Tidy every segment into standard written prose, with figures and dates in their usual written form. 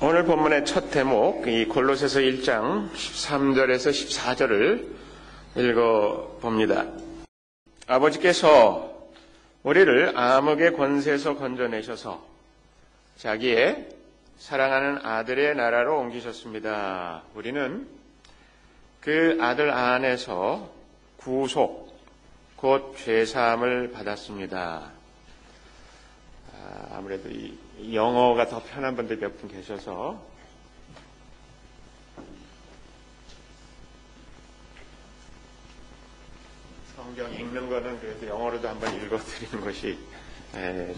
오늘 본문의 첫 대목, 이 골로새서 1장 13절에서 14절을 읽어봅니다. 아버지께서 우리를 암흑의 권세에서 건져내셔서 자기의 사랑하는 아들의 나라로 옮기셨습니다. 우리는 그 아들 안에서 구속, 곧 죄사함을 받았습니다. 아무래도 이 영어가 더 편한 분들 몇 분 계셔서 성경 읽는 거는 그래도 영어로도 한번 읽어드리는 것이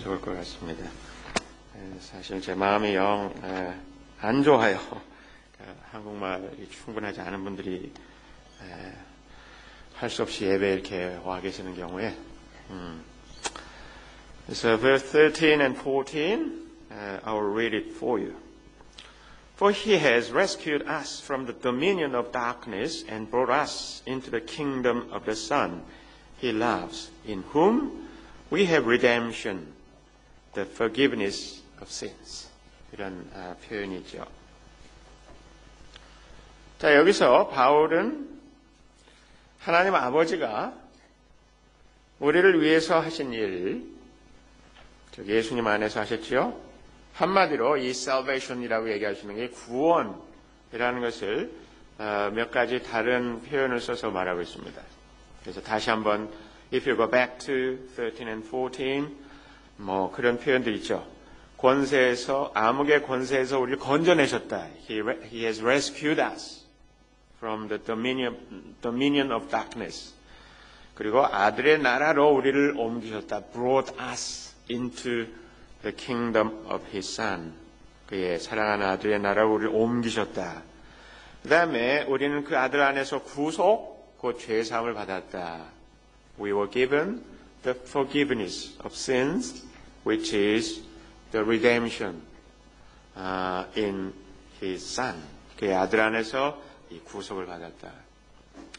좋을 것 같습니다. 사실 제 마음이 영 안 좋아요. 한국말이 충분하지 않은 분들이 할 수 없이 예배에 이렇게 와 계시는 경우에 So verse 13 and 14, I will read it for you. For he has rescued us from the dominion of darkness and brought us into the kingdom of the Son he loves, in whom we have redemption, the forgiveness of sins. 이런 표현이죠. 자, 여기서 바울은 하나님 아버지가 우리를 위해서 하신 일, 예수님 안에서 하셨지요. 한마디로 이 salvation이라고 얘기하시는 게 구원이라는 것을 몇 가지 다른 표현을 써서 말하고 있습니다. 그래서 다시 한번 if you go back to 13 and 14 뭐 그런 표현들 있죠. 권세에서 암흑의 권세에서 우리를 건져내셨다. He has rescued us from the dominion of darkness. 그리고 아들의 나라로 우리를 옮기셨다. Brought us into the kingdom of his son. 그의 사랑하는 아들의 나라로 우리를 옮기셨다. 그 다음에 우리는 그 아들 안에서 구속, 곧 죄사함을 받았다. We were given the forgiveness of sins, which is the redemption in his son. 그의 아들 안에서 이 구속을 받았다.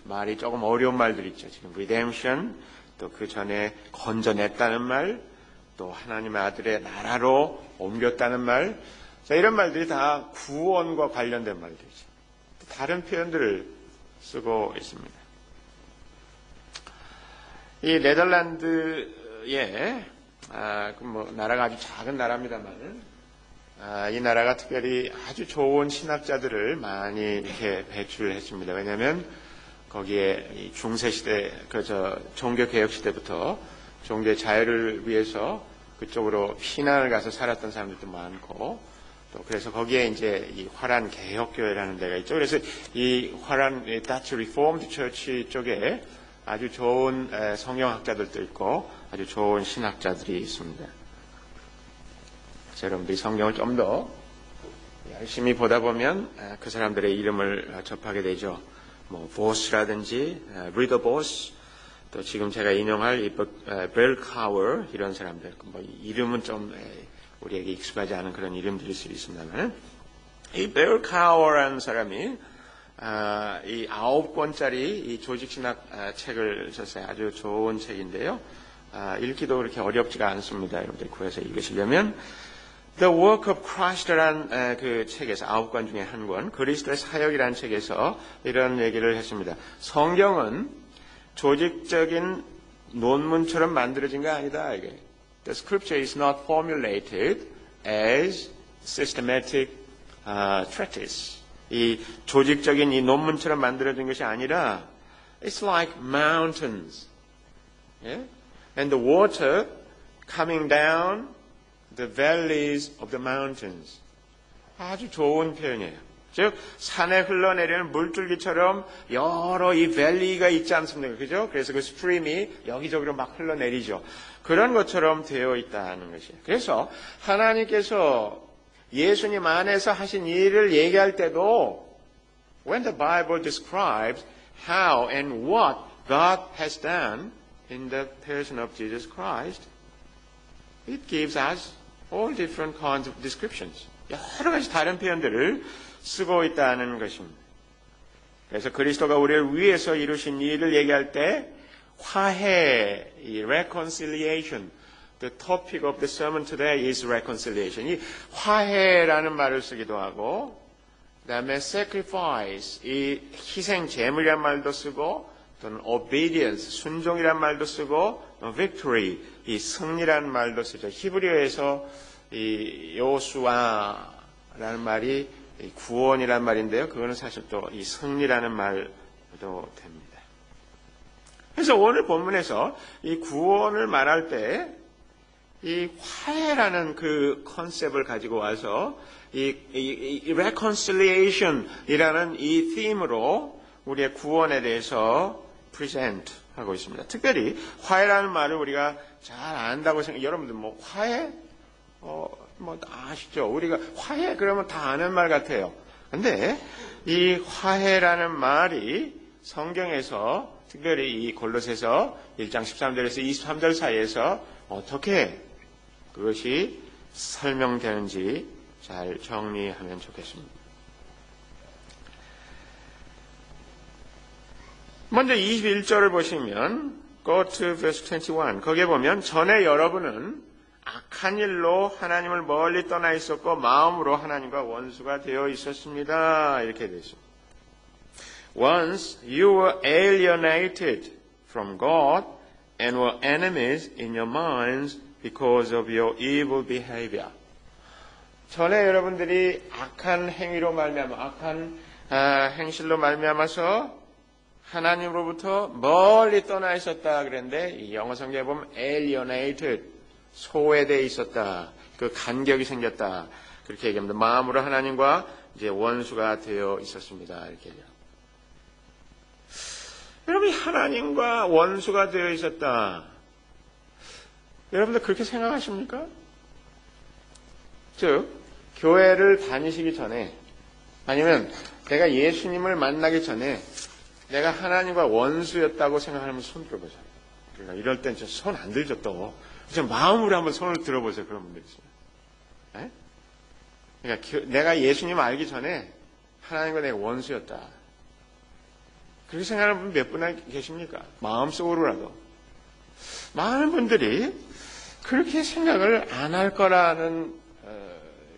말이 조금 어려운 말들 있죠. 지금 redemption, 또 그 전에 건져냈다는 말, 또 하나님의 아들의 나라로 옮겼다는 말, 자, 이런 말들이 다 구원과 관련된 말들이죠. 다른 표현들을 쓰고 있습니다. 이 네덜란드의 나라가 아주 작은 나라입니다만, 이 나라가 특별히 아주 좋은 신학자들을 많이 이렇게 배출했습니다. 왜냐하면 거기에 중세 시대, 종교 개혁 시대부터 종교의 자유를 위해서 그쪽으로 피난을 가서 살았던 사람들도 많고, 또 그래서 거기에 이제 이 화란 개혁교회라는 데가 있죠. 그래서 이 화란 Dutch Reformed Church 쪽에 아주 좋은 성경학자들도 있고 아주 좋은 신학자들이 있습니다. 여러분들이 성경을 좀 더 열심히 보다 보면 그 사람들의 이름을 접하게 되죠. 뭐 보스라든지 리더 보스, 또 지금 제가 인용할 이 벨카워 이런 사람들, 뭐 이름은 좀 우리에게 익숙하지 않은 그런 이름들일 수 있습니다만, 이 벨카워라는 사람이 이 9권짜리 이 조직신학 책을 썼어요. 아주 좋은 책인데요. 읽기도 그렇게 어렵지가 않습니다. 여러분들 구해서 읽으시려면 The Work of Christ라는 그 책에서 9권 중에 한 권, 그리스도의 사역이라는 책에서 이런 얘기를 했습니다. 성경은 조직적인 논문처럼 만들어진 거 아니다. 이게. The scripture is not formulated as systematic treatise. 이 조직적인 이 논문처럼 만들어진 것이 아니라 it's like mountains. Yeah? And the water coming down the valleys of the mountains. 아주 좋은 표현이에요. 즉 산에 흘러내리는 물줄기처럼 여러 이 밸리가 있지 않습니까? 그죠? 그래서 그 스트림이 여기저기로 막 흘러내리죠. 그런 것처럼 되어 있다는 것이에요. 그래서 하나님께서 예수님 안에서 하신 일을 얘기할 때도 when the Bible describes how and what God has done in the person of Jesus Christ, it gives us all different kinds of descriptions. 여러 가지 다른 표현들을 쓰고 있다는 것입니다. 그래서 그리스도가 우리를 위해서 이루신 일을 얘기할 때 화해, 이 reconciliation, The topic of the sermon today is reconciliation. 이 화해라는 말을 쓰기도 하고, 그 다음에 sacrifice, 이 희생, 제물이란 말도 쓰고, 또는 obedience, 순종이란 말도 쓰고, victory, 이 승리라는 말도 쓰죠. 히브리어에서 이 요수아라는 말이 구원이란 말인데요. 그거는 사실 또 이 승리라는 말도 됩니다. 그래서 오늘 본문에서 이 구원을 말할 때 이 화해라는 그 컨셉을 가지고 와서 이 reconciliation이라는 이 theme으로 우리의 구원에 대해서 present 하고 있습니다. 특별히 화해라는 말을 우리가 잘 안다고 생각. 여러분들 뭐 화해? 뭐 아시죠? 우리가 화해 그러면 다 아는 말 같아요. 근데 이 화해라는 말이 성경에서 특별히 이 골로새서 1장 13절에서 23절 사이에서 어떻게 그것이 설명되는지 잘 정리하면 좋겠습니다. 먼저 21절을 보시면 Go to verse 21. 거기에 보면 전에 여러분은 악한 일로 하나님을 멀리 떠나 있었고 마음으로 하나님과 원수가 되어 있었습니다. 이렇게 되어 있습니다. Once you were alienated from God and were enemies in your minds because of your evil behavior. 전에 여러분들이 악한 행위로 말미암아 악한 행실로 말미암아서 하나님으로부터 멀리 떠나 있었다 그랬는데 이 영어 성경에 보면 alienated, 소외되어 있었다. 그 간격이 생겼다. 그렇게 얘기합니다. 마음으로 하나님과 이제 원수가 되어 있었습니다. 이렇게 얘기합니다. 여러분이 하나님과 원수가 되어 있었다. 여러분들 그렇게 생각하십니까? 즉, 교회를 다니시기 전에 아니면 내가 예수님을 만나기 전에 내가 하나님과 원수였다고 생각하면 손 들어보세요. 그러니까 이럴 땐 손 안 들죠 또. 그냥 마음으로 한번 손을 들어보세요. 그런 분들 있어요. 네? 그러니까 내가 예수님 알기 전에 하나님과 내가 원수였다. 그렇게 생각하는 분 몇 분 계십니까? 마음속으로라도. 많은 분들이 그렇게 생각을 안 할 거라는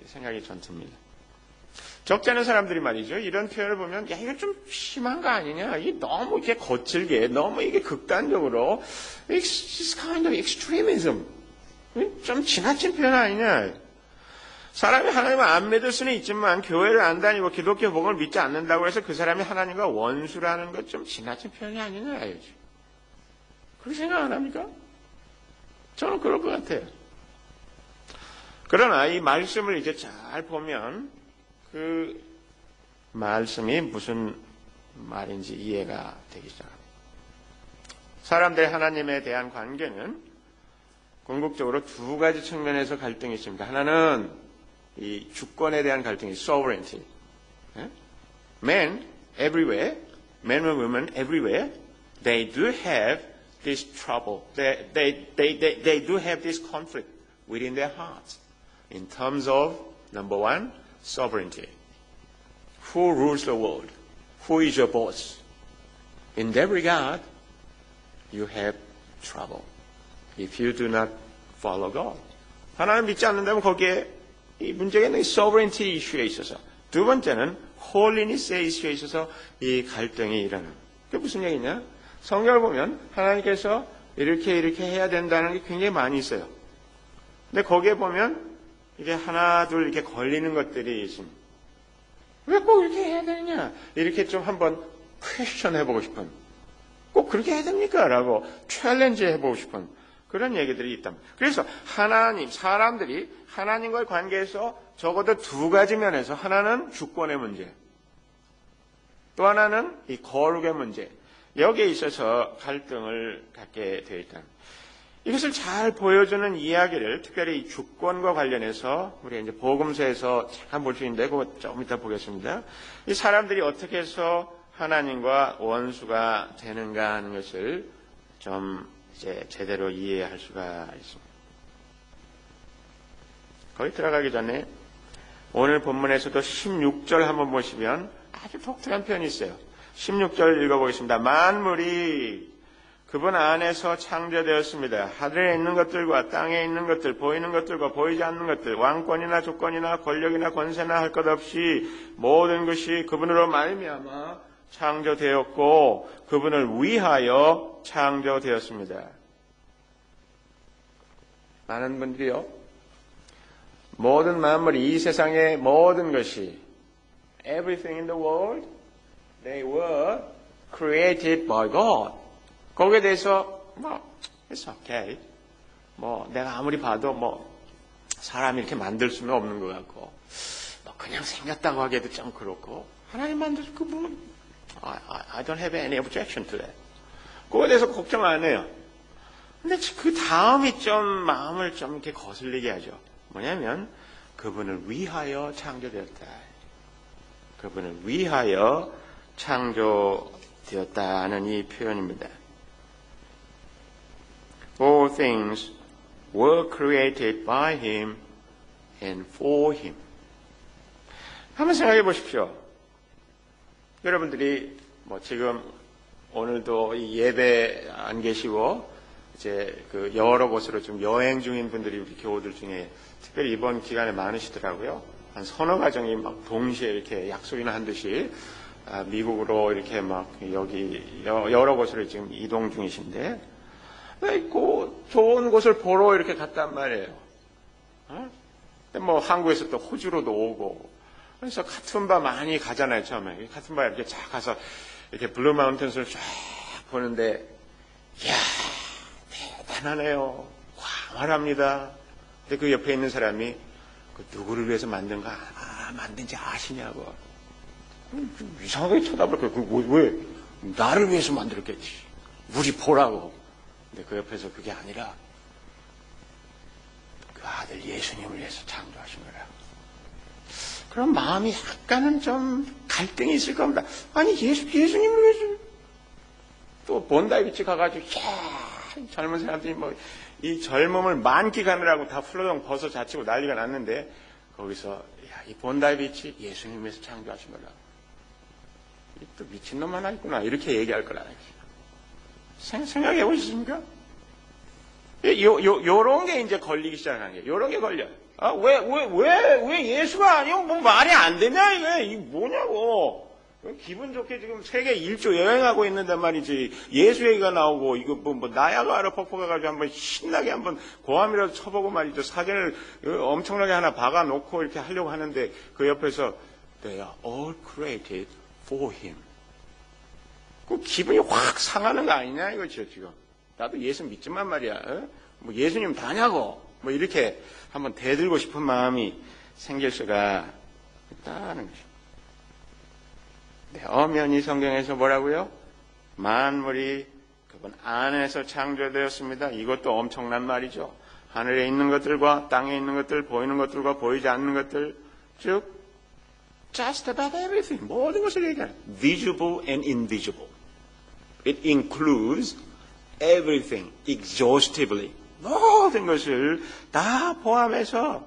생각이 전 듭니다. 적지 않은 사람들이 말이죠. 이런 표현을 보면 야 이거 좀 심한 거 아니냐? 이게 너무 이게 거칠게, 너무 이게 극단적으로 It's kind of extremism. 좀 지나친 표현 아니냐? 사람이 하나님을 안 믿을 수는 있지만 교회를 안 다니고 기독교 복음을 믿지 않는다고 해서 그 사람이 하나님과 원수라는 것 좀 지나친 표현이 아니냐? 그렇게 생각 안 합니까? 저는 그럴 것 같아요. 그러나 이 말씀을 이제 잘 보면 그 말씀이 무슨 말인지 이해가 되기 시작합니다. 사람들의 하나님에 대한 관계는 궁극적으로 두 가지 측면에서 갈등이 있습니다. 하나는 이 주권에 대한 갈등이 sovereignty. Men everywhere, men and women everywhere, they do have this trouble. They do have this conflict within their hearts in terms of number one, sovereignty. Who rules the world? Who is your boss? In that regard, you have trouble if you do not follow God. 하나님 믿지 않는다면 거기에 이 문제가 있는 sovereignty 이슈에 있어서 두 번째는 holiness의 이슈에 있어서 이 갈등이 일어나는. 그게 무슨 얘기냐? 성경을 보면 하나님께서 이렇게 해야 된다는 게 굉장히 많이 있어요. 근데 거기에 보면 이게 하나 둘 이렇게 걸리는 것들이 있습니다. 왜 꼭 이렇게 해야 되느냐? 이렇게 좀 한번 퀘스천 해보고 싶은, 꼭 그렇게 해야 됩니까? 라고 챌린지 해보고 싶은 그런 얘기들이 있답니다. 그래서 하나님, 사람들이 하나님과의 관계에서 적어도 두 가지 면에서 하나는 주권의 문제, 또 하나는 이 거룩의 문제, 여기에 있어서 갈등을 갖게 되어 있다. 이것을 잘 보여주는 이야기를 특별히 이 주권과 관련해서 우리 이제 복음서에서 잠깐 볼 수 있는데 그거 좀 이따 보겠습니다. 이 사람들이 어떻게 해서 하나님과 원수가 되는가 하는 것을 좀 이제 제대로 이해할 수가 있습니다. 거기 들어가기 전에 오늘 본문에서도 16절 한번 보시면 아주 독특한 표현이 있어요. 16절 읽어보겠습니다. 만물이 그분 안에서 창조되었습니다. 하늘에 있는 것들과 땅에 있는 것들, 보이는 것들과 보이지 않는 것들, 왕권이나 조건이나 권력이나 권세나 할 것 없이 모든 것이 그분으로 말미암아 창조되었고 그분을 위하여 창조되었습니다. 많은 분들이요, 모든 만물, 이 세상의 모든 것이 everything in the world, they were created by God. 거기에 대해서 it's okay. 내가 아무리 봐도 사람이 이렇게 만들 수는 없는 것 같고, 그냥 생겼다고 하기에도 좀 그렇고, 하나님 만드신 그분, I don't have any objection to that. 그거에 대해서 걱정 안 해요. 근데 그 다음이 좀 마음을 좀 이렇게 거슬리게 하죠. 뭐냐면 그분을 위하여 창조되었다. 그분을 위하여 창조되었다는 이 표현입니다. All things were created by Him and for Him. 한번 생각해 보십시오. 여러분들이 지금 오늘도 이 예배 안 계시고 이제 그 여러 곳으로 좀 여행 중인 분들이 우리 교우들 중에 특별히 이번 기간에 많으시더라고요. 한 서너 가정이 막 동시에 이렇게 약속이나 한 듯이 미국으로 이렇게 막 여기 여러 곳으로 지금 이동 중이신데, 있고 좋은 곳을 보러 이렇게 갔단 말이에요. 한국에서 또 호주로도 오고, 그래서 카툰바 많이 가잖아요. 처음에 카툰바 이렇게 쫙 가서 이렇게 블루 마운틴스를 쫙 보는데, 이야, 대단하네요. 광활합니다. 근데 그 옆에 있는 사람이 그 누구를 위해서 만든가, 만든지 아시냐고. 이상하게 쳐다볼 거예요. 왜? 나를 위해서 만들었겠지. 우리 보라고. 근데 그 옆에서 그게 아니라 그 아들 예수님을 위해서 창조하신 거라. 그럼 마음이 약간은 좀 갈등이 있을 겁니다. 아니, 예수님을 위해서. 또 본다이비치 가가지고, 젊은 사람들이 이 젊음을 만끽하느라고 다 플로동 벗어 자치고 난리가 났는데, 거기서, 이 본다이비치 예수님 위해서 창조하신 거라. 또 미친놈 하나 있구나. 이렇게 얘기할 거라. 생각해 보셨습니까? 요런 게 이제 걸리기 시작하는 거예요. 요런 게 걸려요. 왜 예수가 아니고 말이 안 되냐, 이게 뭐냐고. 기분 좋게 지금 세계 1조 여행하고 있는단 말이지. 예수 얘기가 나오고, 이거 나야가라 폭포 가가지고 한번 신나게 한번 고함이라도 쳐보고 말이죠. 사진을 엄청나게 하나 박아놓고 이렇게 하려고 하는데, 그 옆에서, They are all created for Him. 그 기분이 확 상하는 거 아니냐, 이거죠, 지금. 나도 예수 믿지만 말이야. 예수님 다냐고. 이렇게 한번 대들고 싶은 마음이 생길 수가 있다는 거죠. 네, 엄연히 성경에서 뭐라고요? 만물이 그분 안에서 창조되었습니다. 이것도 엄청난 말이죠. 하늘에 있는 것들과 땅에 있는 것들, 보이는 것들과 보이지 않는 것들, 즉 just about everything, 모든 것을 얘기하는 visible and invisible. It includes everything exhaustively. 모든 것을 다 포함해서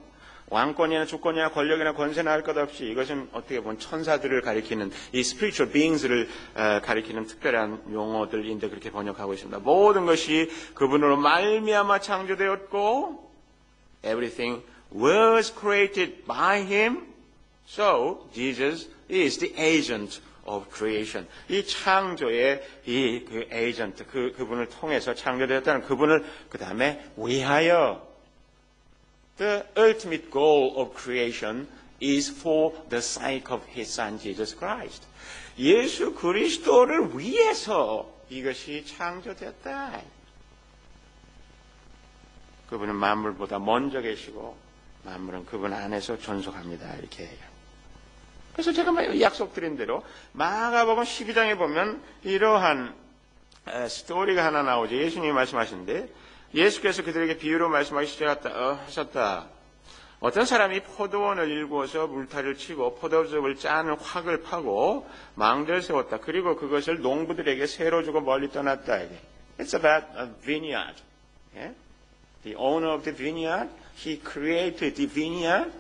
왕권이나 주권이나 권력이나 권세나 할 것 없이, 이것은 어떻게 보면 천사들을 가리키는 이 spiritual beings를 가리키는 특별한 용어들인데 그렇게 번역하고 있습니다. 모든 것이 그분으로 말미암아 창조되었고 everything was created by Him. So Jesus is the agent of creation. 이 창조의 그 에이전트, 그분을 통해서 창조되었다는 그분을 그 다음에 위하여. The ultimate goal of creation is for the sake of His Son Jesus Christ. 예수 그리스도를 위해서 이것이 창조되었다. 그분은 만물보다 먼저 계시고 만물은 그분 안에서 존속합니다. 이렇게 해요. 그래서 제가 약속드린 대로 마가복음 12장에 보면 이러한 스토리가 하나 나오죠. 예수님이 말씀하시는데, 예수께서 그들에게 비유로 말씀하기 시작하셨다. 어떤 사람이 포도원을 일구어서 물타리를 치고 포도즙을 짜는 확을 파고 망대를 세웠다. 그리고 그것을 농부들에게 새로 주고 멀리 떠났다. It's about a vineyard. Yeah? The owner of the vineyard, he created the vineyard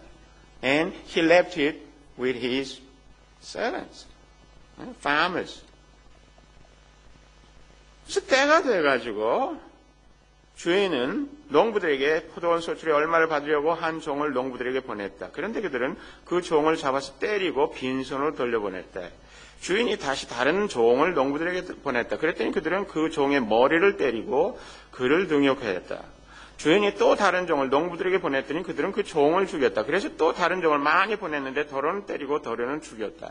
and he left it with his servants, farmers. 그래서 때가 돼가지고 주인은 농부들에게 포도원 소출의 얼마를 받으려고 한 종을 농부들에게 보냈다. 그런데 그들은 그 종을 잡아서 때리고 빈손으로 돌려보냈다. 주인이 다시 다른 종을 농부들에게 보냈다. 그랬더니 그들은 그 종의 머리를 때리고 그를 능욕하였다. 주인이 또 다른 종을 농부들에게 보냈더니 그들은 그 종을 죽였다. 그래서 또 다른 종을 많이 보냈는데 더러는 때리고 더러는 죽였다.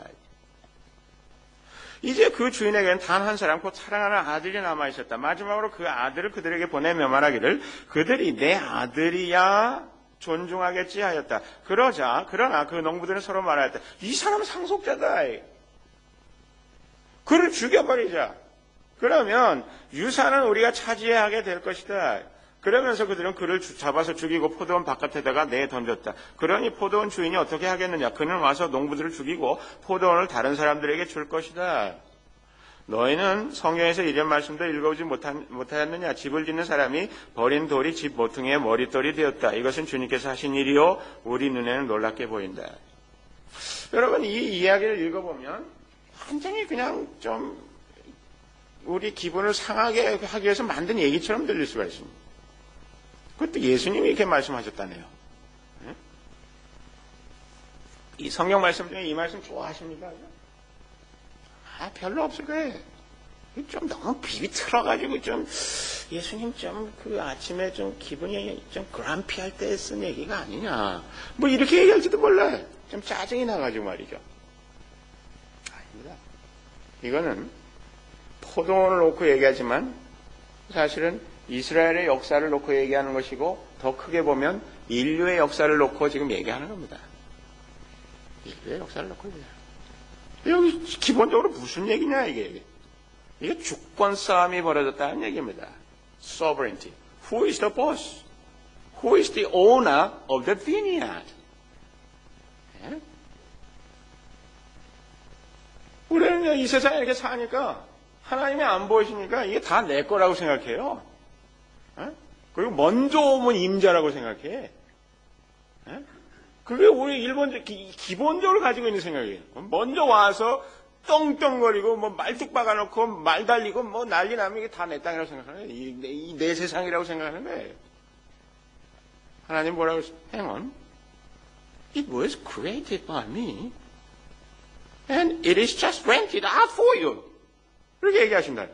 이제 그 주인에게는 단 한 사람 곧 사랑하는 아들이 남아있었다. 마지막으로 그 아들을 그들에게 보내며 말하기를 그들이 내 아들이야 존중하겠지 하였다. 그러나 그 농부들은 서로 말하였다. 이 사람은 상속자다. 그를 죽여버리자. 그러면 유산은 우리가 차지하게 될 것이다. 그러면서 그들은 그를 잡아서 죽이고 포도원 바깥에다가 내던졌다. 그러니 포도원 주인이 어떻게 하겠느냐. 그는 와서 농부들을 죽이고 포도원을 다른 사람들에게 줄 것이다. 너희는 성경에서 이런 말씀도 읽어보지 못하였느냐. 집을 짓는 사람이 버린 돌이 집 모퉁이의 머릿돌이 되었다. 이것은 주님께서 하신 일이요 우리 눈에는 놀랍게 보인다. 여러분, 이 이야기를 읽어보면 완전히 그냥 좀 우리 기분을 상하게 하기 위해서 만든 얘기처럼 들릴 수가 있습니다. 그것도 예수님이 이렇게 말씀하셨다네요. 이 성경 말씀 중에 이 말씀 좋아하십니까? 별로 없을 거예요. 좀 너무 비비틀어가지고 좀 예수님 좀 그 아침에 좀 기분이 좀 그람피할 때 쓴 얘기가 아니냐. 뭐 이렇게 얘기할지도 몰라요. 좀 짜증이 나가지고 말이죠. 아닙니다. 이거는 포도원을 놓고 얘기하지만 사실은 이스라엘의 역사를 놓고 얘기하는 것이고 더 크게 보면 인류의 역사를 놓고 지금 얘기하는 겁니다. 인류의 역사를 놓고 얘기해요. 여기 기본적으로 무슨 얘기냐 이게. 이게 주권 싸움이 벌어졌다는 얘기입니다. Sovereignty. Who is the boss? Who is the owner of the vineyard? 예? 우리는 이 세상에 이렇게 사니까 하나님이 안 보이시니까 이게 다 내 거라고 생각해요. 예? 그리고 먼저 오면 임자라고 생각해. 예? 그게 우리 기본적으로 가지고 있는 생각이에요. 먼저 와서 떵떵거리고 뭐 말뚝 박아놓고 말 달리고 뭐 난리 나면 이게 다 내 땅이라고 생각하는 거예요. 내 세상이라고 생각하는 거예요. 하나님 뭐라고 했어요? Hang on. It was created by me and it is just rented out for you. 이렇게 얘기하신다.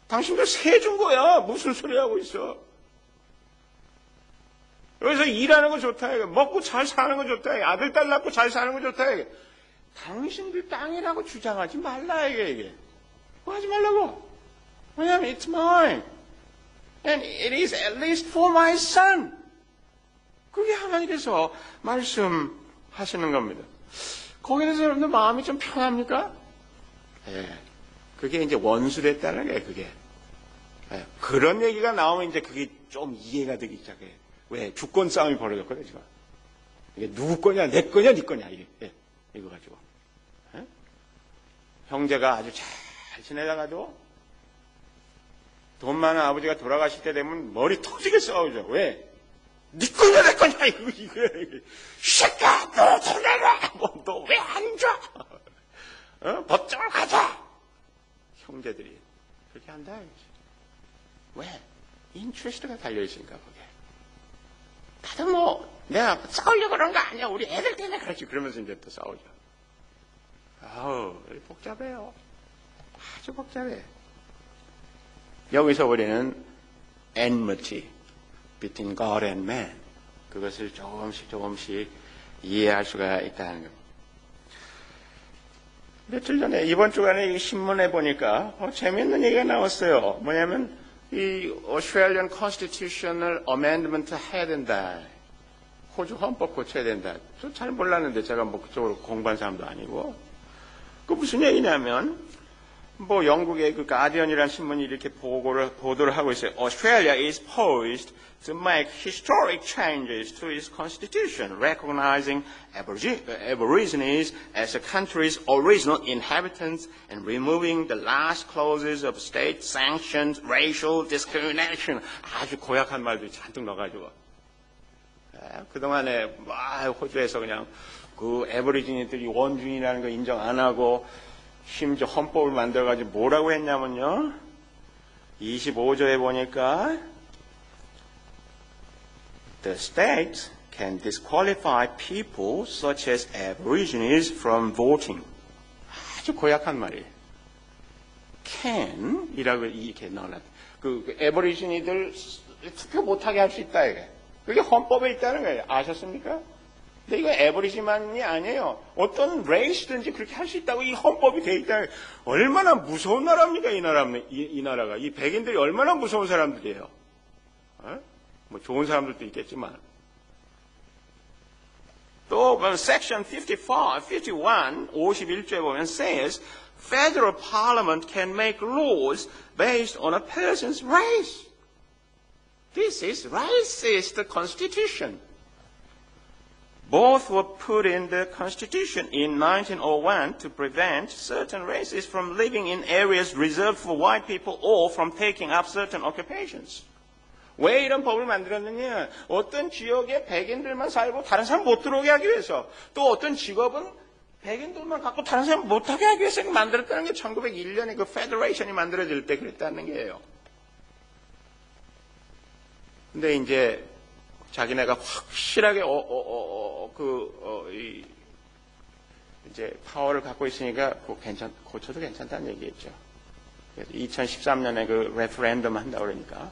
당신들 세 준 거야. 무슨 소리 하고 있어? 여기서 일하는 거 좋다. 먹고 잘 사는 거 좋다. 아들, 딸 낳고 잘 사는 거 좋다. 당신들 땅이라고 주장하지 말라, 이게. 뭐 하지 말라고. 왜냐면 it's mine. And it is at least for my son. 그게 하나님께서 말씀하시는 겁니다. 거기에 대해서 여러분들 마음이 좀 편합니까? 예. 그게 이제 원수됐다는 거예요, 그게. 예. 그런 얘기가 나오면 이제 그게 좀 이해가 되기 시작해요. 왜? 주권 싸움이 벌어졌거든요, 지금. 이게 누구 거냐, 내 거냐, 네 거냐, 이게. 예. 이거 가지고. 예? 형제가 아주 잘 지내다가도 돈 많은 아버지가 돌아가실 때 되면 머리 터지게 싸우죠. 왜? 네 거냐, 내 거냐, 이거야. 새끼야, 너 돌아라! 너 왜 안 줘? 법정을 가자! 형제들이 그렇게 한다. 왜? 인트레스트가 달려있으니까, 거기에. 다들 뭐, 내가 싸우려고 그런 거 아니야. 우리 애들 때문에 그렇지. 그러면서 이제 또 싸우죠. 아우, 복잡해요. 아주 복잡해. 여기서 우리는 enmity between God and man. 그것을 조금씩 이해할 수가 있다는 겁니다. 며칠 전에, 이번 주간에 이 신문에 보니까, 재밌는 얘기가 나왔어요. 뭐냐면, 이 Australian Constitutional Amendment 해야 된다. 호주 헌법 고쳐야 된다. 저 잘 몰랐는데 제가 뭐 그쪽으로 공부한 사람도 아니고. 그 무슨 얘기냐면 뭐 영국의 그 가디언이라는 신문이 이렇게 보도를 하고 있어요. Australia is poised to make historic changes to its constitution, recognizing Aborigines as the country's original inhabitants and removing the last clauses of state-sanctioned racial discrimination. 아주 고약한 말도 잔뜩 넣어가지고. 그동안에 호주에서 그냥 그 애버리지니들이 원주민이라는 거 인정 안 하고 심지어 헌법을 만들어가지고 뭐라고 했냐면요. 25조에 보니까 The state can disqualify people such as aborigines from voting. 아주 고약한 말이에요. can 이라고 이렇게 넣어놨다. 그 에버리지니들 투표 못하게 할 수 있다 이게. 그게 헌법에 있다는 거예요. 아셨습니까? 근데 이거 에버리지만이 아니에요. 어떤 레이스든지 그렇게 할 수 있다고 이 헌법이 돼 있다. 얼마나 무서운 나라입니까 이 나라가. 이 백인들이 얼마나 무서운 사람들이에요. 뭐 좋은 사람들도 있겠지만. 또 section 55, 51조에 보면 says federal parliament can make laws based on a person's race. This is racist constitution. Both were put in the Constitution in 1901 to prevent certain races from living in areas reserved for white people or from taking up certain occupations. 왜 이런 법을 만들었느냐? 어떤 지역에 백인들만 살고 다른 사람 못 들어오게 하기 위해서, 또 어떤 직업은 백인들만 갖고 다른 사람 못하게 하기 위해서 만들었다는 게 1901년에 그 페더레이션이 만들어질 때 그랬다는 게예요. 근데 이제 자기네가 확실하게 이제 파워를 갖고 있으니까 고쳐도 괜찮다는 얘기겠죠. 그래서 2013년에 그 레퍼런덤 한다고 그러니까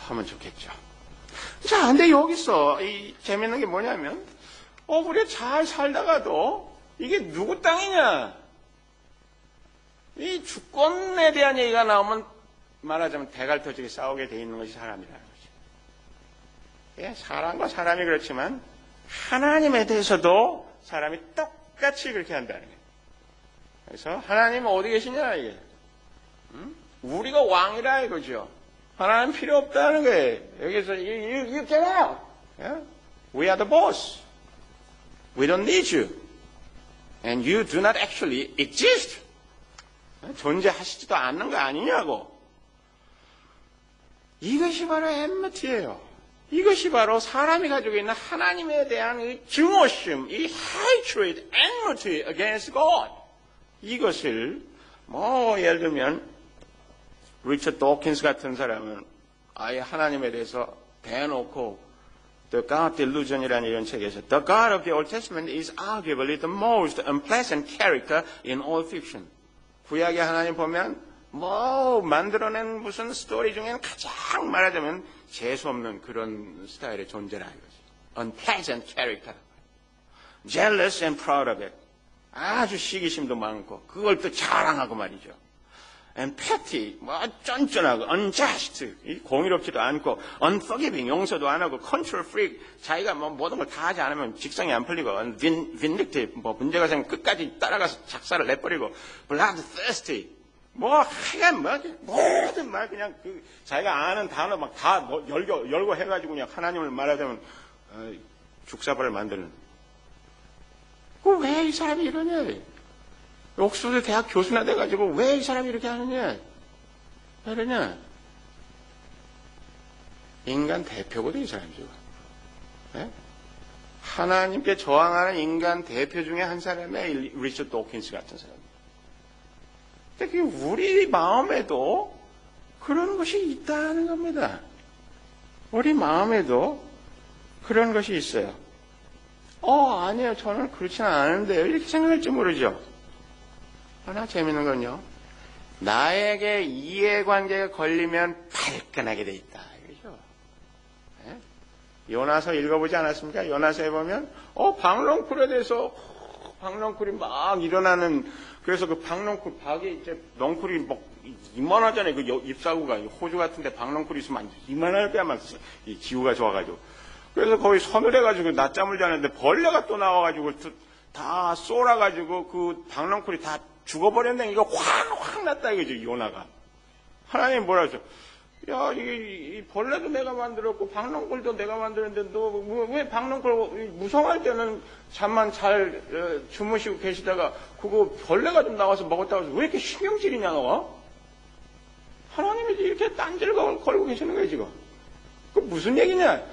하면 좋겠죠. 자, 근데 여기서 이 재밌는 게 뭐냐면, 우리가 잘 살다가도 이게 누구 땅이냐? 이 주권에 대한 얘기가 나오면 말하자면 대갈터지게 싸우게 돼 있는 것이 사람이라는 거죠. 예, 사람과 사람이 그렇지만 하나님에 대해서도 사람이 똑같이 그렇게 한다는 거예요. 그래서 하나님은 어디 계시냐 이게? 우리가 왕이라 이거죠. 하나님 필요 없다는 거예요. 여기서 you get out. Yeah? We are the boss. We don't need you. And you do not actually exist. 존재하시지도 않는 거 아니냐고. 이것이 바로 enmity예요. 이것이 바로 사람이 가지고 있는 하나님에 대한 이 증오심, 이 hatred, enmity against God. 이것을 예를 들면 리처드 도킨스 같은 사람은 아예 하나님에 대해서 대놓고 The God Delusion이라는 이런 책에서 The God of the Old Testament is arguably the most unpleasant character in all fiction. 구약의 하나님 보면 만들어낸 무슨 스토리 중에는 가장 말하자면 재수없는 그런 스타일의 존재라 이거지. Unpleasant character. Jealous and proud of it. 아주 시기심도 많고 그걸 또 자랑하고 말이죠. And petty, 쫀쫀하고, unjust, 공의롭지도 않고, unforgiving, 용서도 안 하고, control freak, 자기가 모든 걸 다 하지 않으면 직성이 안 풀리고, vindictive, 문제가 생기면 끝까지 따라가서 작사를 내버리고, bloodthirsty, 하여간 모든 말 그냥 자기가 아는 단어 다 열고 해가지고 그냥 하나님을 말하자면, 죽사발을 만드는. 왜 이 사람이 이러냐? 옥스퍼드 대학 교수나 돼가지고 왜 이 사람이 이렇게 하느냐? 그러냐? 인간 대표거든, 이 사람이 지금. 네? 하나님께 저항하는 인간 대표 중에 한 사람이 리처드 도킨스 같은 사람. 근데 우리 마음에도 그런 것이 있다는 겁니다. 우리 마음에도 그런 것이 있어요. 아니에요. 저는 그렇지는 않은데요. 이렇게 생각할지 모르죠. 하나 재밌는 건요. 나에게 이해관계가 걸리면 발끈하게 돼 있다. 이거죠. 네? 요나서 읽어보지 않았습니까? 요나서에 보면 박넝쿨에 대해서 박넝쿨이 막 일어나는 그래서 그 박넝쿨 박이 이제 넝쿨이 이만하잖아요. 그 잎사구가 호주 같은데 박넝쿨이 있으면 이만할 거야 막 이 기후가 좋아가지고 그래서 거의 서늘해가지고 낮잠을 자는데 벌레가 또 나와가지고 다 쏠아가지고 그 박넝쿨이 다 죽어버렸네. 이거 확 났다 이거죠, 요나가. 하나님 뭐라 하죠? 야, 이 벌레도 내가 만들었고, 박넝쿨도 내가 만들었는데, 너 왜 박넝쿨 무성할 때는 잠만 잘 주무시고 계시다가, 그거 벌레가 좀 나와서 먹었다고 해서 왜 이렇게 신경질이냐, 너? 하나님이 이렇게 딴지를 걸고 계시는 거예요, 지금. 그 무슨 얘기냐?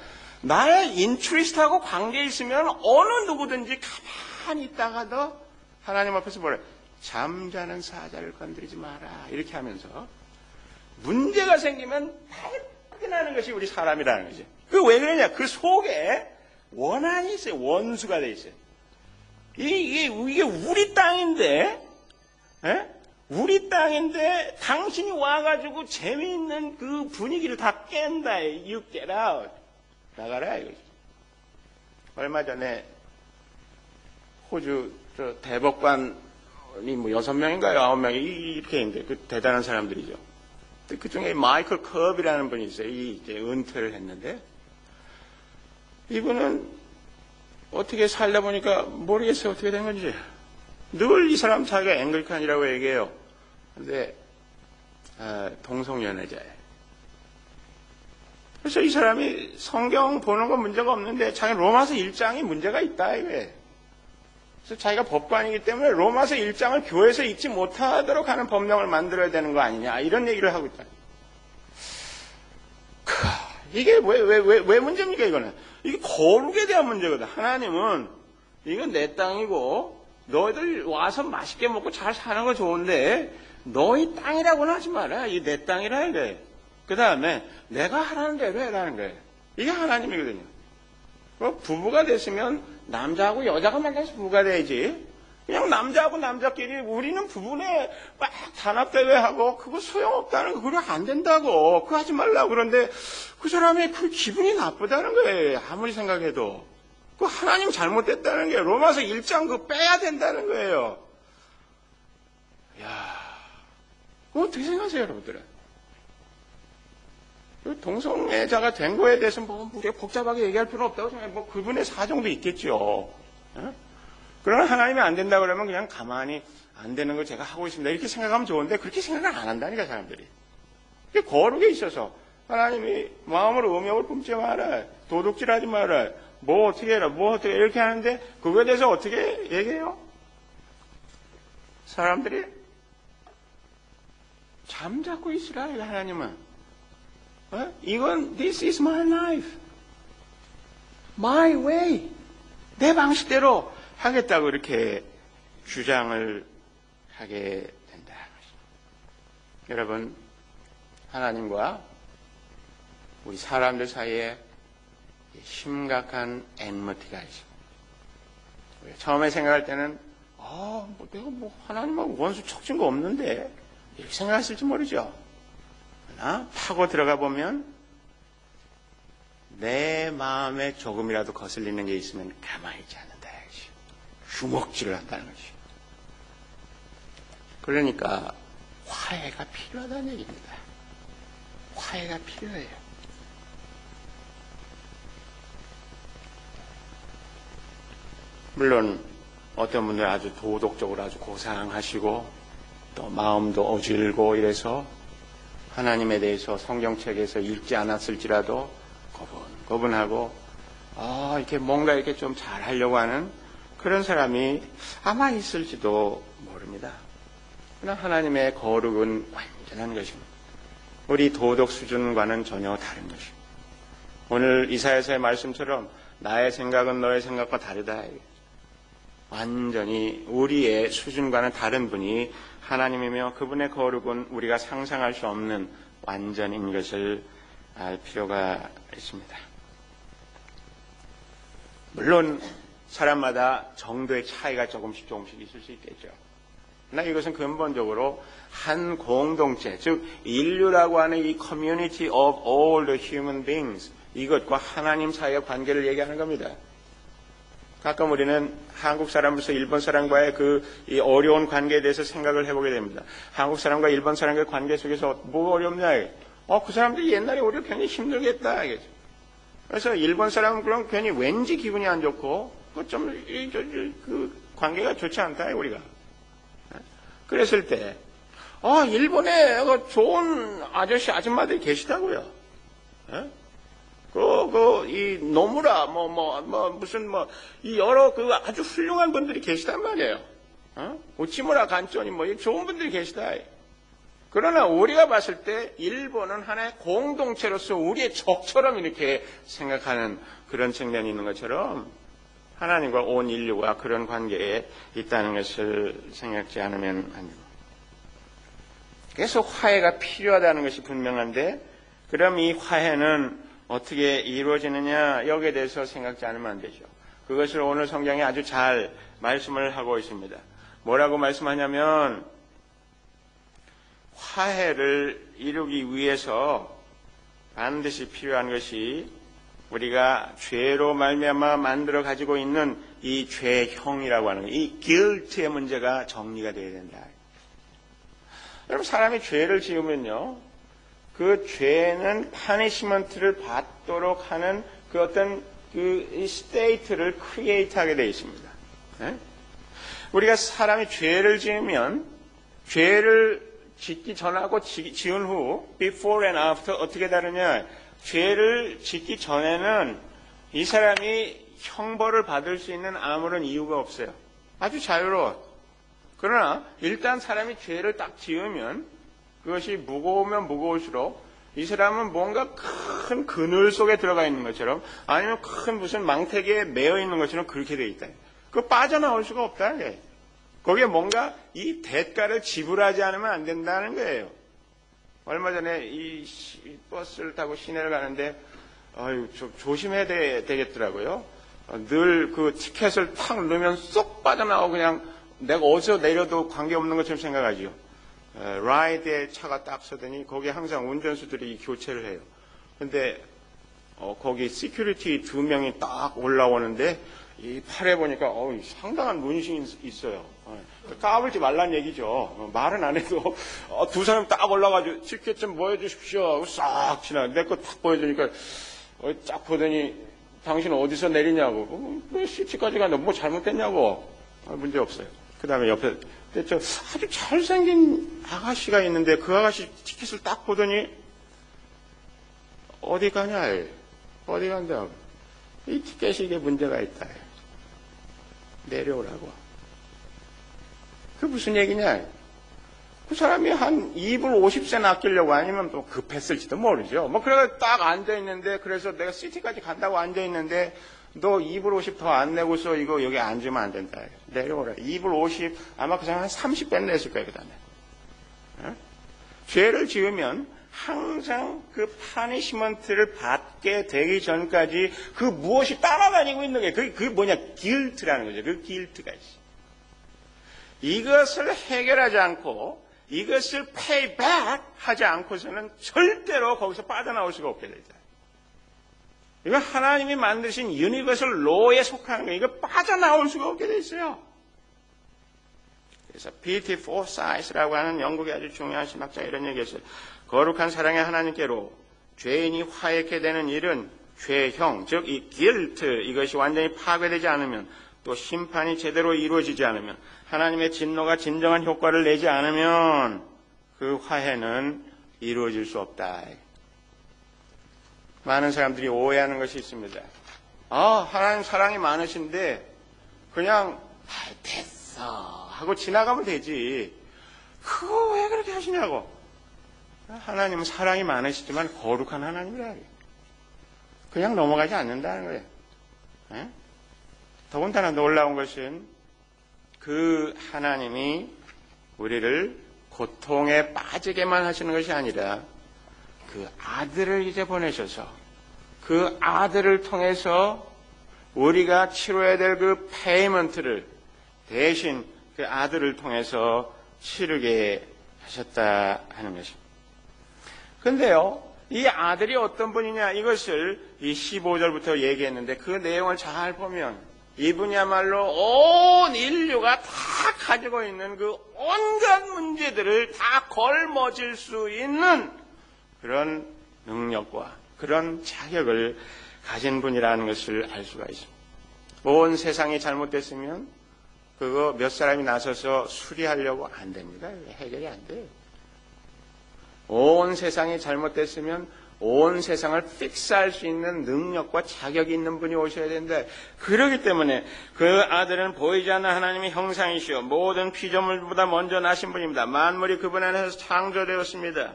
나의 인트리스트하고 관계 있으면 어느 누구든지 가만히 있다가도 하나님 앞에서 뭐래? 잠자는 사자를 건드리지 마라. 이렇게 하면서 문제가 생기면 발끈하는 것이 우리 사람이라는 거지. 그 왜 그러냐? 그 속에 원한이 있어요. 원수가 돼 있어요. 이게 우리 땅인데, 에? 우리 땅인데 당신이 와가지고 재미있는 그 분위기를 다 깬다. You get out. 나가라 이거지. 얼마 전에 호주 저 대법관이 뭐 6명인가요? 9명이 이렇게 있는데 그 대단한 사람들이죠. 그 중에 마이클 컵이라는 분이 있어요. 이제 은퇴를 했는데 이분은 어떻게 살다 보니까 모르겠어요. 어떻게 된 건지. 늘 이 사람 자기가 앵글칸이라고 얘기해요. 근데 동성연애자예요. 그래서 이 사람이 성경 보는 건 문제가 없는데 자기 로마서 1장이 문제가 있다 이거예요. 그래서 자기가 법관이기 때문에 로마서 1장을 교회에서 읽지 못하도록 하는 법령을 만들어야 되는 거 아니냐 이런 얘기를 하고 있다. 이게 왜 문제입니까 이거는? 이게 거룩에 대한 문제거든. 하나님은 이건 내 땅이고 너희들 와서 맛있게 먹고 잘 사는 거 좋은데 너희 땅이라고는 하지 마라. 이게 내 땅이라 이래. 그 다음에 내가 하라는 대로 해라는 거예요. 이게 하나님이거든요. 부부가 됐으면 남자하고 여자가 만나서 부부가 돼야지. 그냥 남자하고 남자끼리 우리는 부부네 막 단합대회하고 그거 소용없다는 거 그거 안 된다고 그거 하지 말라고. 그런데 그 사람의 그 기분이 나쁘다는 거예요. 아무리 생각해도. 그 하나님 잘못됐다는 게 로마서 1장 그거 빼야 된다는 거예요. 이야, 그거 어떻게 생각하세요 여러분들은? 동성애자가 된 거에 대해서 뭐 우리가 복잡하게 얘기할 필요는 없다고 생각해요. 뭐 그분의 사정도 있겠죠. 그러나 하나님이 안 된다 그러면 그냥 가만히 안 되는 걸 제가 하고 있습니다. 이렇게 생각하면 좋은데 그렇게 생각을 안 한다니까 사람들이. 그게 거룩에 있어서 하나님이 마음으로 음욕을 품지 마라. 도둑질하지 마라. 뭐 어떻게 해라. 뭐 어떻게 이렇게 하는데 그거에 대해서 어떻게 얘기해요? 사람들이 잠자고 있으라 하나님은. 이건 this is my life. my way. 내 방식대로 하겠다고 이렇게 주장을 하게 된다. 여러분, 하나님과 우리 사람들 사이에 심각한 enmity가 있습니다. 처음에 생각할 때는 내가 하나님하고 원수 척진 거 없는데 이렇게 생각했을지 모르죠. 그러나 파고 들어가 보면 내 마음에 조금이라도 거슬리는 게 있으면 가만히 있지 않는다. 주먹질을 한다는 것이. 그러니까 화해가 필요하다는 얘기입니다. 화해가 필요해요. 물론 어떤 분들 아주 도덕적으로 아주 고상하시고 또 마음도 어질고 이래서 하나님에 대해서 성경책에서 읽지 않았을지라도 거분하고 이렇게 뭔가 이렇게 좀 잘하려고 하는 그런 사람이 아마 있을지도 모릅니다. 그러나 하나님의 거룩은 완전한 것입니다. 우리 도덕 수준과는 전혀 다른 것입니다. 오늘 이사야서의 말씀처럼 나의 생각은 너의 생각과 다르다. 완전히 우리의 수준과는 다른 분이 하나님이며 그분의 거룩은 우리가 상상할 수 없는 완전인 것을 알 필요가 있습니다. 물론 사람마다 정도의 차이가 조금씩 있을 수 있겠죠. 그러나 이것은 근본적으로 한 공동체, 즉 인류라고 하는 이 community of all the human beings, 이것과 하나님 사이의 관계를 얘기하는 겁니다. 가끔 우리는 한국 사람으로서 일본 사람과의 이 어려운 관계에 대해서 생각을 해보게 됩니다. 한국 사람과 일본 사람과의 관계 속에서 뭐 어렵냐? 그 사람들이 옛날에 우리를 굉장히 힘들겠다. 그래서 일본 사람은 그럼 괜히 왠지 기분이 안 좋고, 그 관계가 좋지 않다, 우리가. 그랬을 때, 일본에 좋은 아저씨, 아줌마들이 계시다고요. 이 노무라, 이 여러 아주 훌륭한 분들이 계시단 말이에요. 우치무라 간조니 좋은 분들이 계시다. 그러나 우리가 봤을 때 일본은 하나의 공동체로서 우리의 적처럼 이렇게 생각하는 그런 측면이 있는 것처럼 하나님과 온 인류가 그런 관계에 있다는 것을 생각지 않으면 안 됩니다. 그래서 화해가 필요하다는 것이 분명한데, 그럼 이 화해는 어떻게 이루어지느냐, 여기에 대해서 생각지 않으면 안 되죠. 그것을 오늘 성경에 아주 잘 말씀을 하고 있습니다. 뭐라고 말씀하냐면, 화해를 이루기 위해서 반드시 필요한 것이 우리가 죄로 말미암아 만들어 가지고 있는 이 죄형이라고 하는 이 guilt의 문제가 정리가 되어야 된다. 여러분, 사람이 죄를 지으면요, 그 죄는 파니시먼트를 받도록 하는 그 어떤 그 스테이트를 크리에이트하게 되어 있습니다. 네? 우리가 사람이 죄를 지으면 죄를 짓기 전하고 지은 후 before and after 어떻게 다르냐? 죄를 짓기 전에는 이 사람이 형벌을 받을 수 있는 아무런 이유가 없어요. 아주 자유로워. 그러나 일단 사람이 죄를 딱 지으면 그것이 무거우면 무거울수록 이 사람은 뭔가 큰 그늘 속에 들어가 있는 것처럼, 아니면 큰 무슨 망태기에 매여 있는 것처럼 그렇게 돼 있다. 그거 빠져나올 수가 없다. 거기에 뭔가 이 대가를 지불하지 않으면 안 된다는 거예요. 얼마 전에 이 버스를 타고 시내를 가는데, 조심해야 되겠더라고요. 늘 그 티켓을 탁 넣으면 쏙 빠져나오고 그냥 내가 어디서 내려도 관계없는 것처럼 생각하지요. 라이드에 차가 딱 서더니 거기에 항상 운전수들이 교체를 해요. 근데 거기 시큐리티 2명이 딱 올라오는데 이 팔에 보니까 상당한 문신이 있어요. 까불지 말란 얘기죠. 말은 안 해도 두 사람 딱 올라가지고 티켓 좀 보여주십시오 하고 싹 지나. 내 거 딱 보여주니까 쫙 보더니 당신 어디서 내리냐고. 왜 시티까지 가는데 뭐 잘못됐냐고. 문제 없어요. 그 다음에 옆에 아주 잘생긴 아가씨가 있는데 그 아가씨 티켓을 딱 보더니 어디 가냐? 어디 간다? 이 티켓이 이게 문제가 있다. 내려오라고. 그 무슨 얘기냐? 그 사람이 한 2불 50센 아끼려고, 아니면 또 급했을지도 모르죠. 그래서 딱 앉아있는데, 그래서 내가 시티까지 간다고 앉아있는데, 너 2불 50 더 안 내고서 이거 여기 앉으면 안 된다. 내려오라. 2불 50, 아마 그 사람 한 30배 냈을 거예요, 그 다음에. 죄를 지으면 항상 그 파니시먼트를 받게 되기 전까지 그 무엇이 따라다니고 있는 게, 그게 뭐냐? guilt라는 거죠. 그 guilt가 있어. 이것을 해결하지 않고, 이것을 pay back 하지 않고서는 절대로 거기서 빠져나올 수가 없게 되죠. 이거 하나님이 만드신 유니버설 로에 속하는 거예요. 이거 빠져나올 수가 없게 돼 있어요. 그래서 B.T. Forsyth라고 하는 영국의 아주 중요한 신학자가 이런 얘기했어요. 거룩한 사랑의 하나님께로 죄인이 화해케 되는 일은 죄형, 즉 이 guilt, 이것이 완전히 파괴되지 않으면, 또 심판이 제대로 이루어지지 않으면, 하나님의 진노가 진정한 효과를 내지 않으면 그 화해는 이루어질 수 없다. 많은 사람들이 오해하는 것이 있습니다. 하나님 사랑이 많으신데 그냥 됐어 하고 지나가면 되지. 그거 왜 그렇게 하시냐고. 하나님은 사랑이 많으시지만 거룩한 하나님이라. 그냥 넘어가지 않는다는 거예요. 더군다나 놀라운 것은 그 하나님이 우리를 고통에 빠지게만 하시는 것이 아니라 그 아들을 이제 보내셔서 그 아들을 통해서 우리가 치러야 될 그 페이먼트를 대신 그 아들을 통해서 치르게 하셨다 하는 것입니다. 그런데요, 이 아들이 어떤 분이냐, 이것을 이 15절부터 얘기했는데 그 내용을 잘 보면 이분이야말로 온 인류가 다 가지고 있는 그 온갖 문제들을 다 걸머질 수 있는 그런 능력과 그런 자격을 가진 분이라는 것을 알 수가 있습니다. 온 세상이 잘못됐으면 그거 몇 사람이 나서서 수리하려고 안 됩니다. 해결이 안 돼요. 온 세상이 잘못됐으면 온 세상을 픽스할 수 있는 능력과 자격이 있는 분이 오셔야 된다. 그렇기 때문에 그 아들은 보이지 않는 하나님의 형상이시오 모든 피조물보다 먼저 나신 분입니다. 만물이 그분 안에서 창조되었습니다.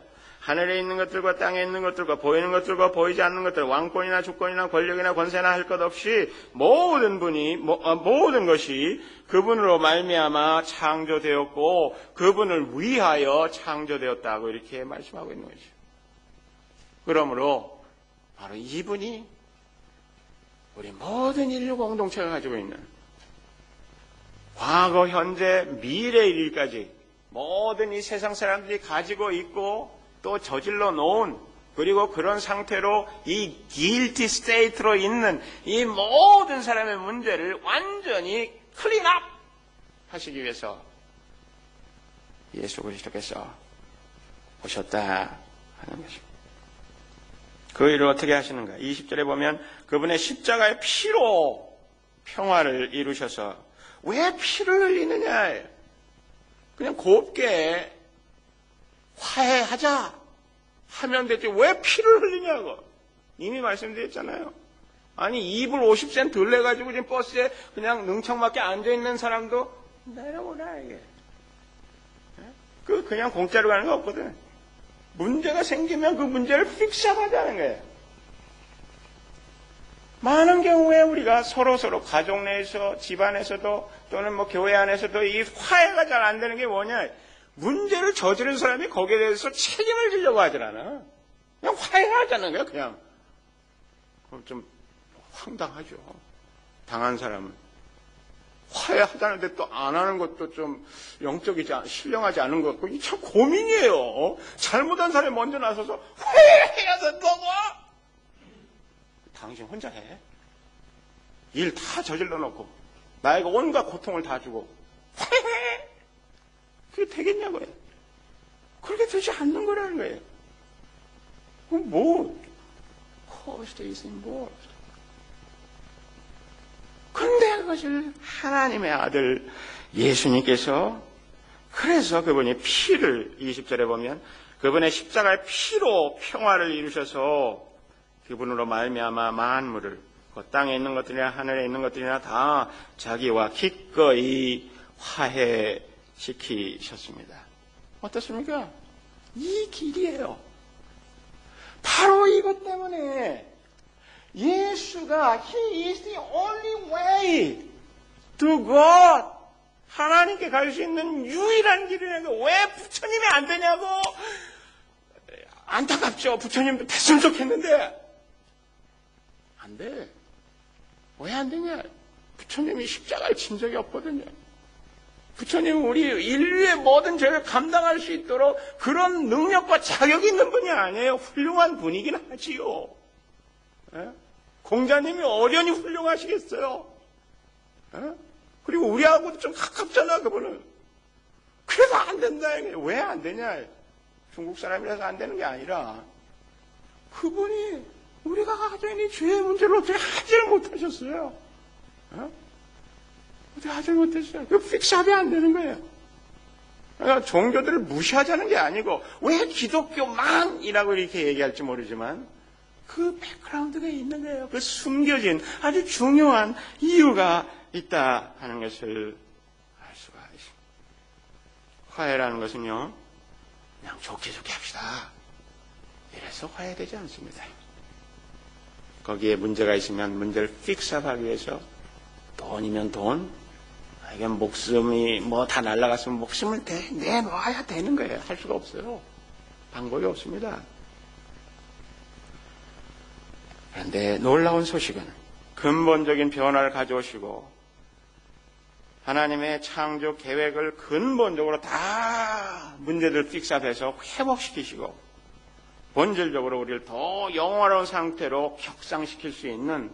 하늘에 있는 것들과 땅에 있는 것들과 보이는 것들과 보이지 않는 것들, 왕권이나 주권이나 권력이나 권세나 할 것 없이 모든 것이 그분으로 말미암아 창조되었고 그분을 위하여 창조되었다고 이렇게 말씀하고 있는 거죠. 그러므로 바로 이분이 우리 모든 인류 공동체가 가지고 있는 과거, 현재, 미래의 일까지 모든 이 세상 사람들이 가지고 있고 또 저질러 놓은, 그리고 그런 상태로 이 guilty state로 있는 이 모든 사람의 문제를 완전히 클린업 하시기 위해서 예수 그리스도께서 오셨다 하는 것입니다. 그 일을 어떻게 하시는가? 20절에 보면 그분의 십자가의 피로 평화를 이루셔서, 왜 피를 흘리느냐? 그냥 곱게 화해하자 하면 되지 왜 피를 흘리냐고. 이미 말씀드렸잖아요. 아니 이불 50센 덜 내가지고 지금 버스에 그냥 능청맞게 앉아있는 사람도 내려오라 이게. 그냥 공짜로 가는 거 없거든. 문제가 생기면 그 문제를 픽스하자는 거예요. 많은 경우에 우리가 서로 가족 내에서, 집안에서도 또는 뭐 교회 안에서도 이 화해가 잘 안 되는 게 뭐냐? 문제를 저지른 사람이 거기에 대해서 책임을 지려고 하질 않아. 그냥 화해하자는 거야, 그냥. 그럼 좀 황당하죠. 당한 사람은. 화해하자는데 또 안 하는 것도 좀 영적이지, 신령하지 않은 것 같고, 이게 참 고민이에요. 잘못한 사람이 먼저 나서서 화해해야 된다고! 당신 혼자 해. 일 다 저질러 놓고, 나에게 온갖 고통을 다 주고, 화해해! 그게 되겠냐고요. 그렇게 되지 않는 거라는 거예요. 그럼 뭐, cost is involved. 근데 그것을 하나님의 아들 예수님께서, 그래서 그분이 피를 20절에 보면 그분의 십자가의 피로 평화를 이루셔서 그분으로 말미암아 만물을, 그 땅에 있는 것들이나 하늘에 있는 것들이나 다 자기와 기꺼이 화해시키셨습니다. 어떻습니까? 이 길이에요. 바로 이것 때문에 예수가 He is the only way to God, 하나님께 갈 수 있는 유일한 길이라는 거. 왜 부처님이 안 되냐고. 안타깝죠. 부처님 됐으면 좋겠는데 안 돼. 왜 안 되냐? 부처님이 십자가를 진 적이 없거든요. 부처님은 우리 인류의 모든 죄를 감당할 수 있도록 그런 능력과 자격이 있는 분이 아니에요. 훌륭한 분이긴 하지요. 예? 공자님이 어련히 훌륭하시겠어요. 예? 그리고 우리하고도 좀 가깝잖아, 그분은. 그래서 안 된다. 왜 안 되냐? 중국 사람이라서 안 되는 게 아니라 그분이 우리가 가지고 있는 죄의 문제를 어떻게 하지를 못하셨어요. 어? 어떻게 하지를 못했어요. 그 픽스업이 안 되는 거예요. 그러니까 종교들을 무시하자는 게 아니고 왜 기독교만이라고 이렇게 얘기할지 모르지만 그 백그라운드가 있는 거예요. 그 숨겨진 아주 중요한 이유가 있다 하는 것을 알 수가 있습니다. 화해라는 것은요, 그냥 좋게 합시다. 이래서 화해되지 않습니다. 거기에 문제가 있으면 문제를 픽스업하기 위해서 돈이면 돈, 이게 목숨이 뭐 다 날아갔으면 목숨을 내놓아야 되는 거예요. 할 수가 없어요. 방법이 없습니다. 그런데 놀라운 소식은 근본적인 변화를 가져오시고 하나님의 창조 계획을 근본적으로 다 문제들 픽스업해서 회복시키시고 본질적으로 우리를 더 영원한 상태로 격상시킬 수 있는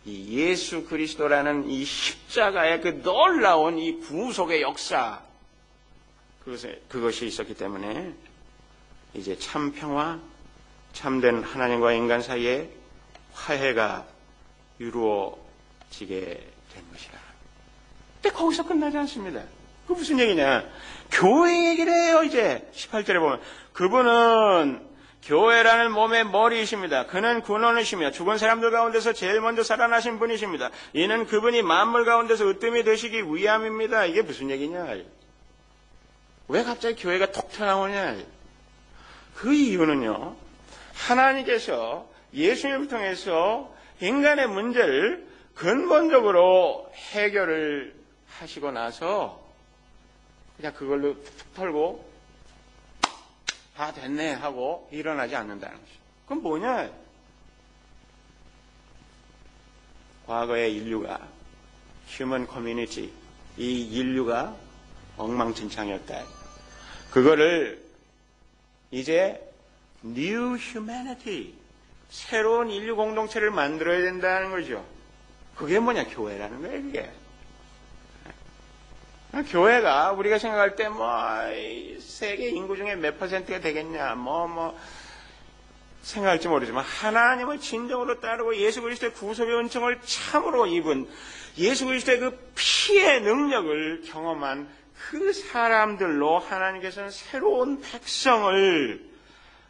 이 예수 그리스도라는 이 십자가의 그 놀라운 이 구속의 역사, 그것이 있었기 때문에 이제 참 평화, 참된 하나님과 인간 사이에 화해가 이루어지게 된 것이라. 근데 거기서 끝나지 않습니다. 그 무슨 얘기냐? 교회 얘기를 해요. 이제 18절에 보면 그분은 교회라는 몸의 머리이십니다. 그는 근원이시며 죽은 사람들 가운데서 제일 먼저 살아나신 분이십니다. 이는 그분이 만물 가운데서 으뜸이 되시기 위함입니다. 이게 무슨 얘기냐? 왜 갑자기 교회가 톡 튀어나오냐? 그 이유는요, 하나님께서 예수님을 통해서 인간의 문제를 근본적으로 해결을 하시고 나서 그냥 그걸로 툭 털고 다 됐네 하고 일어나지 않는다는 것이죠. 그럼 뭐냐? 과거의 인류가, 휴먼 커뮤니티, 이 인류가 엉망진창이었다. 그거를 이제 New Humanity, 새로운 인류 공동체를 만들어야 된다는 거죠. 그게 뭐냐? 교회라는 거예요, 그게. 교회가 우리가 생각할 때 세계 인구 중에 몇 퍼센트가 되겠냐, 생각할지 모르지만 하나님을 진정으로 따르고 예수 그리스도의 구속의 은총을 참으로 입은 예수 그리스도의 그 피의 능력을 경험한 그 사람들로 하나님께서는 새로운 백성을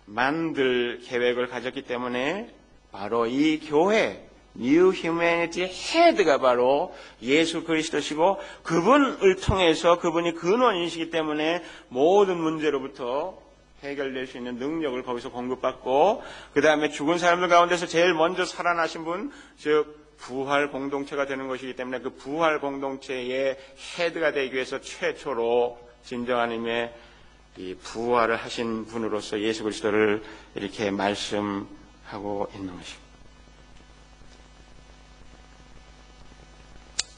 만들 계획을 가졌기 때문에 바로 이 교회 New Humanity 헤드가 바로 예수 그리스도시고 그분을 통해서 그분이 근원이시기 때문에 모든 문제로부터 해결될 수 있는 능력을 거기서 공급받고 그 다음에 죽은 사람들 가운데서 제일 먼저 살아나신 분, 즉 부활 공동체가 되는 것이기 때문에 그 부활 공동체의 헤드가 되기 위해서 최초로 진정한 의미의 이 부활을 하신 분으로서 예수 그리스도를 이렇게 말씀하고 있는 것입니다.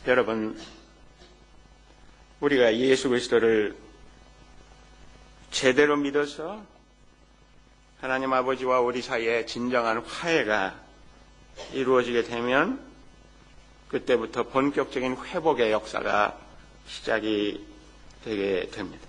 여러분, 우리가 예수 그리스도를 제대로 믿어서 하나님 아버지와 우리 사이에 진정한 화해가 이루어지게 되면 그때부터 본격적인 회복의 역사가 시작이 되게 됩니다.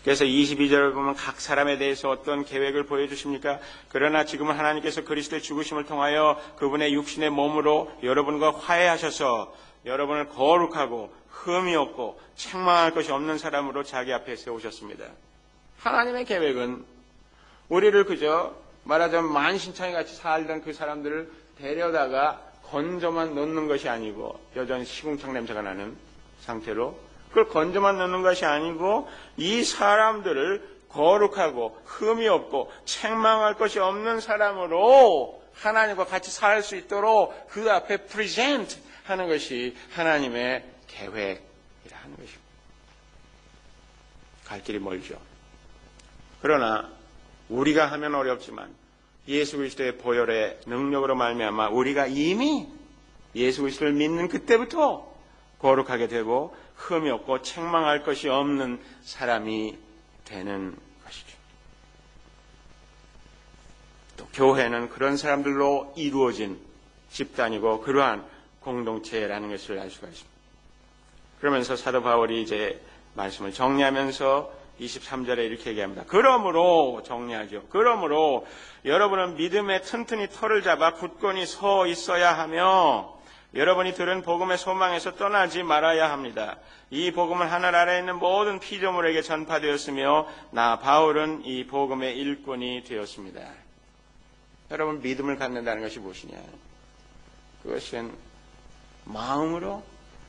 그래서 22절을 보면 각 사람에 대해서 어떤 계획을 보여주십니까? 그러나 지금은 하나님께서 그리스도의 죽으심을 통하여 그분의 육신의 몸으로 여러분과 화해하셔서 여러분을 거룩하고 흠이 없고 책망할 것이 없는 사람으로 자기 앞에 세우셨습니다. 하나님의 계획은 우리를 그저 말하자면 만신창이 같이 살던 그 사람들을 데려다가 건져만 넣는 것이 아니고 여전히 시궁창 냄새가 나는 상태로 그걸 건져만 넣는 것이 아니고 이 사람들을 거룩하고 흠이 없고 책망할 것이 없는 사람으로 하나님과 같이 살 수 있도록 그 앞에 프레젠트 하는 것이 하나님의 계획이라 하는 것입니다. 갈 길이 멀죠. 그러나 우리가 하면 어렵지만 예수 그리스도의 보혈의 능력으로 말미암아 우리가 이미 예수 그리스도를 믿는 그때부터 거룩하게 되고 흠이 없고 책망할 것이 없는 사람이 되는 것이죠. 또 교회는 그런 사람들로 이루어진 집단이고 그러한 공동체라는 것을 알 수가 있습니다. 그러면서 사도 바울이 이제 말씀을 정리하면서 23절에 이렇게 얘기합니다. 그러므로 정리하죠. 그러므로 여러분은 믿음에 튼튼히 털을 잡아 굳건히 서 있어야 하며 여러분이 들은 복음의 소망에서 떠나지 말아야 합니다. 이 복음은 하늘 아래에 있는 모든 피조물에게 전파되었으며 나 바울은 이 복음의 일꾼이 되었습니다. 여러분, 믿음을 갖는다는 것이 무엇이냐? 그것은 마음으로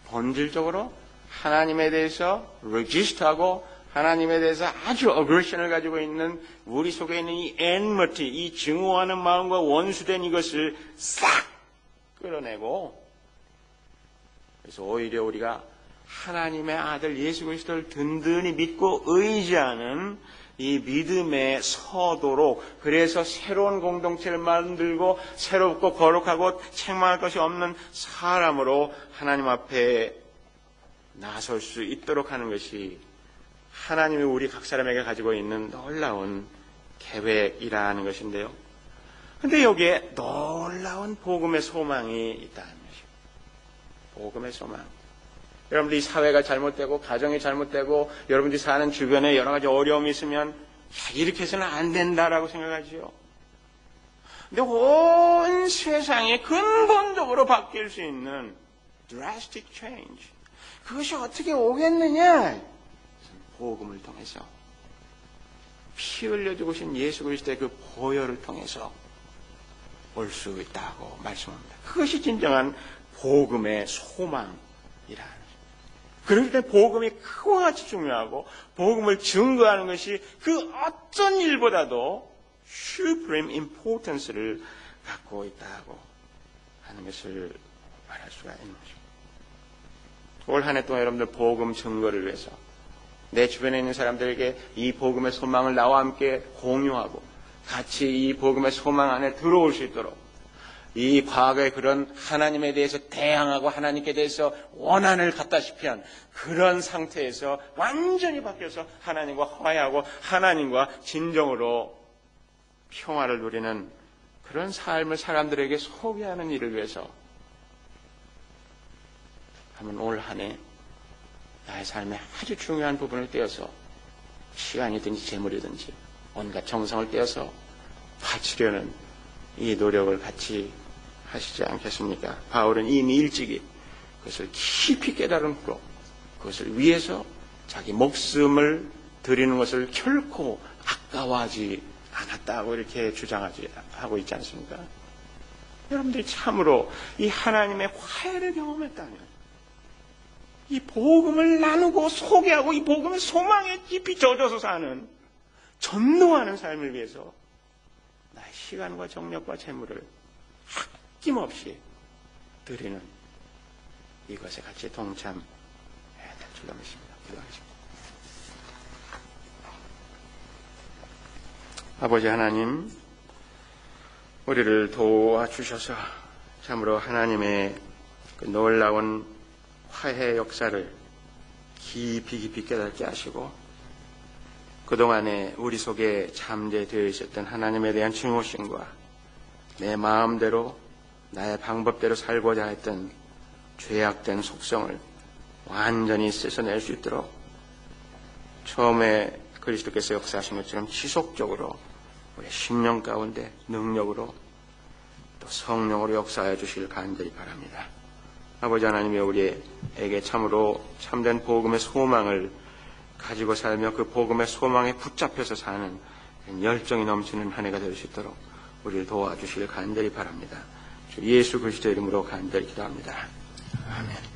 본질적으로 하나님에 대해서 레지스트하고 하나님에 대해서 아주 어그레션을 가지고 있는 우리 속에 있는 이 엔머티, 이 증오하는 마음과 원수된 이것을 싹 끌어내고 그래서 오히려 우리가 하나님의 아들 예수 그리스도를 든든히 믿고 의지하는 이 믿음에 서도록 그래서 새로운 공동체를 만들고 새롭고 거룩하고 책망할 것이 없는 사람으로 하나님 앞에 나설 수 있도록 하는 것이 하나님이 우리 각 사람에게 가지고 있는 놀라운 계획이라는 것인데요. 그런데 여기에 놀라운 복음의 소망이 있다는 것이죠. 복음의 소망. 여러분들이 사회가 잘못되고 가정이 잘못되고 여러분들이 사는 주변에 여러 가지 어려움이 있으면 이렇게 해서는 안 된다라고 생각하지요. 근데 온 세상이 근본적으로 바뀔 수 있는 drastic change. 그것이 어떻게 오겠느냐? 복음을 통해서 피 흘려 죽으신 예수 그리스도의 그 보혈을 통해서 올 수 있다고 말씀합니다. 그것이 진정한 복음의 소망이라. 그럴 때 복음이 그와 같이 중요하고 복음을 증거하는 것이 그 어떤 일보다도 supreme importance를 갖고 있다고 하는 것을 말할 수가 있는 것입니다. 올 한 해 동안 여러분들 복음 증거를 위해서 내 주변에 있는 사람들에게 이 복음의 소망을 나와 함께 공유하고 같이 이 복음의 소망 안에 들어올 수 있도록 이 과거의 그런 하나님에 대해서 대항하고 하나님께 대해서 원한을 갖다시피 한 그런 상태에서 완전히 바뀌어서 하나님과 화해하고 하나님과 진정으로 평화를 누리는 그런 삶을 사람들에게 소개하는 일을 위해서 하면 올 한 해 나의 삶의 아주 중요한 부분을 떼어서 시간이든지 재물이든지 온갖 정성을 떼어서 바치려는 이 노력을 같이 하시지 않겠습니까? 바울은 이미 일찍이 그것을 깊이 깨달은 후로 그것을 위해서 자기 목숨을 드리는 것을 결코 아까워하지 않았다고 이렇게 주장하고 있지 않습니까? 여러분들이 참으로 이 하나님의 화해를 경험했다면 이 복음을 나누고 소개하고 이 복음의 소망에 깊이 젖어서 사는 전도하는 삶을 위해서 나의 시간과 정력과 재물을 아낌없이 드리는 이것에 같이 동참해야 될 줄로 믿습니다. 기도하겠습니다. 아버지 하나님, 우리를 도와주셔서 참으로 하나님의 그 놀라운 화해 역사를 깊이 깨닫게 하시고 그동안에 우리 속에 잠재되어 있었던 하나님에 대한 증오심과 내 마음대로 나의 방법대로 살고자 했던 죄악된 속성을 완전히 씻어낼 수 있도록 처음에 그리스도께서 역사하신 것처럼 지속적으로 우리의 심령 가운데 능력으로 또 성령으로 역사하여 주시길 간절히 바랍니다. 아버지 하나님이 우리에게 참으로 참된 복음의 소망을 가지고 살며 그 복음의 소망에 붙잡혀서 사는 열정이 넘치는 한 해가 될 수 있도록 우리를 도와주시길 간절히 바랍니다. 주 예수 그리스도 이름으로 간절히 기도합니다. 아멘.